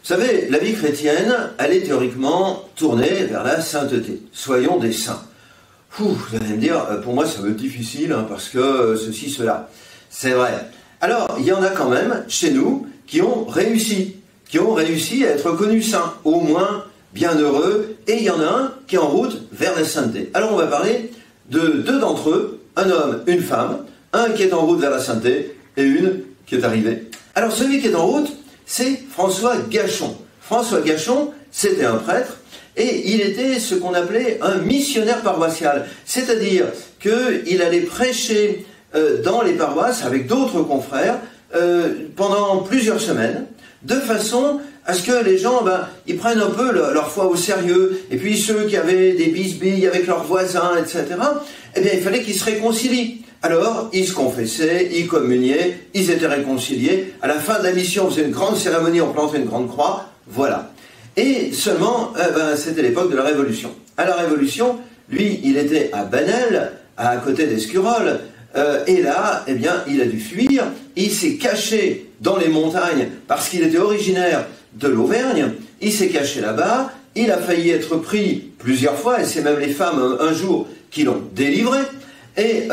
savez, la vie chrétienne, elle est théoriquement tournée vers la sainteté. Soyons des saints. Vous allez me dire, pour moi ça va être difficile, parce que ceci, cela. C'est vrai. Alors, il y en a quand même, chez nous, qui ont réussi à être connus saints, au moins bienheureux, et il y en a un qui est en route vers la sainteté. Alors on va parler de deux d'entre eux, un homme, une femme, un qui est en route vers la sainteté, et une qui est arrivée. Alors celui qui est en route, c'est François Gachon. François Gachon, c'était un prêtre, et il était ce qu'on appelait un missionnaire paroissial. C'est-à-dire qu'il allait prêcher dans les paroisses avec d'autres confrères pendant plusieurs semaines, de façon à ce que les gens ils prennent un peu leur foi au sérieux. Et puis ceux qui avaient des bisbilles avec leurs voisins, etc., eh bien il fallait qu'ils se réconcilient. Alors, ils se confessaient, ils communiaient, ils étaient réconciliés. À la fin de la mission, on faisait une grande cérémonie, on plantait une grande croix. Voilà. Et seulement, c'était l'époque de la Révolution. À la Révolution, lui, il était à Banel, à côté d'Escurolles. Et là, eh bien, il a dû fuir. Il s'est caché dans les montagnes parce qu'il était originaire de l'Auvergne. Il s'est caché là-bas. Il a failli être pris plusieurs fois, et c'est même les femmes, un jour, qui l'ont délivré. Et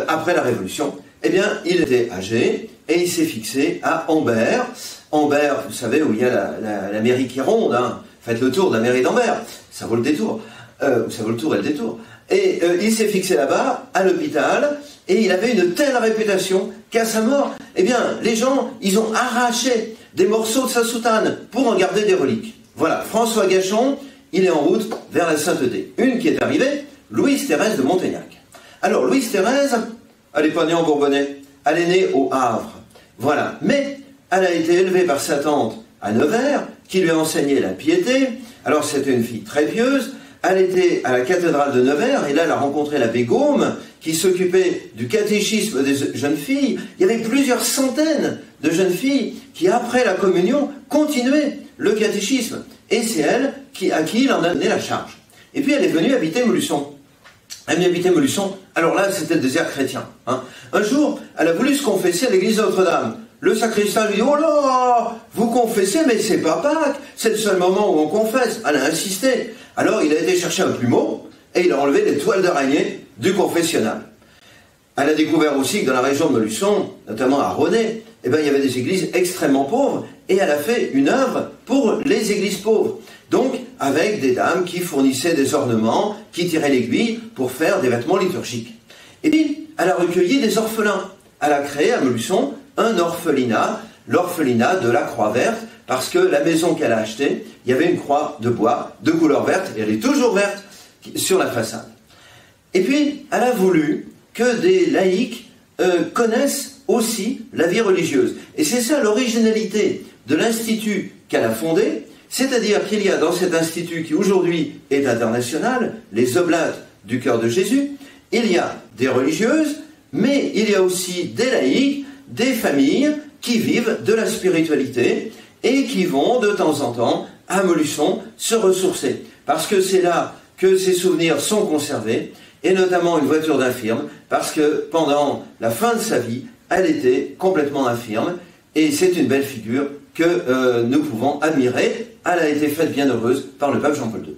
après la Révolution, eh bien, il était âgé et il s'est fixé à Ambert. Ambert, vous savez, où il y a la mairie qui est ronde. Faites le tour de la mairie d'Ambert, ça vaut le détour. Ça vaut le tour et le détour. Et il s'est fixé là-bas, à l'hôpital, et il avait une telle réputation qu'à sa mort, eh bien, les gens, ils ont arraché des morceaux de sa soutane pour en garder des reliques. Voilà, François Gachon, il est en route vers la sainteté. Une qui est arrivée, Louise Thérèse de Montaignac. Alors, Louise Thérèse, elle n'est pas née en Bourbonnais, elle est née au Havre. Voilà. Mais elle a été élevée par sa tante à Nevers, qui lui a enseigné la piété. Alors, c'était une fille très pieuse. Elle était à la cathédrale de Nevers, et là, elle a rencontré l'abbé Gaume, qui s'occupait du catéchisme des jeunes filles. Il y avait plusieurs centaines de jeunes filles qui, après la communion, continuaient le catéchisme. Et c'est elle à qui il en a donné la charge. Et puis, elle est venue habiter Montluçon. Elle vient habiter Montluçon. Alors là, c'était le désert chrétien. Un jour, elle a voulu se confesser à l'église de Notre-Dame. Le sacristain lui dit « Oh là, vous confessez, mais c'est pas Pâques, c'est le seul moment où on confesse. » Elle a insisté. Alors, il a été chercher un plumeau et il a enlevé les toiles d'araignée du confessionnal. Elle a découvert aussi que dans la région de Montluçon, notamment à René, il y avait des églises extrêmement pauvres, et elle a fait une œuvre pour les églises pauvres. Donc, avec des dames qui fournissaient des ornements, qui tiraient l'aiguille pour faire des vêtements liturgiques. Et puis, elle a recueilli des orphelins. Elle a créé à Montluçon un orphelinat, l'orphelinat de la Croix Verte, parce que la maison qu'elle a achetée, il y avait une croix de bois de couleur verte, et elle est toujours verte sur la façade. Et puis, elle a voulu que des laïcs connaissent aussi la vie religieuse. Et c'est ça l'originalité de l'institut qu'elle a fondé, c'est-à-dire qu'il y a dans cet institut qui aujourd'hui est international, les Oblates du Cœur de Jésus, il y a des religieuses, mais il y a aussi des laïcs, des familles qui vivent de la spiritualité et qui vont de temps en temps à Montluçon se ressourcer. Parce que c'est là que ces souvenirs sont conservés, et notamment une voiture d'infirme, parce que pendant la fin de sa vie, elle était complètement infirme, et c'est une belle figure que nous pouvons admirer. Elle a été faite bienheureuse par le pape Jean-Paul II.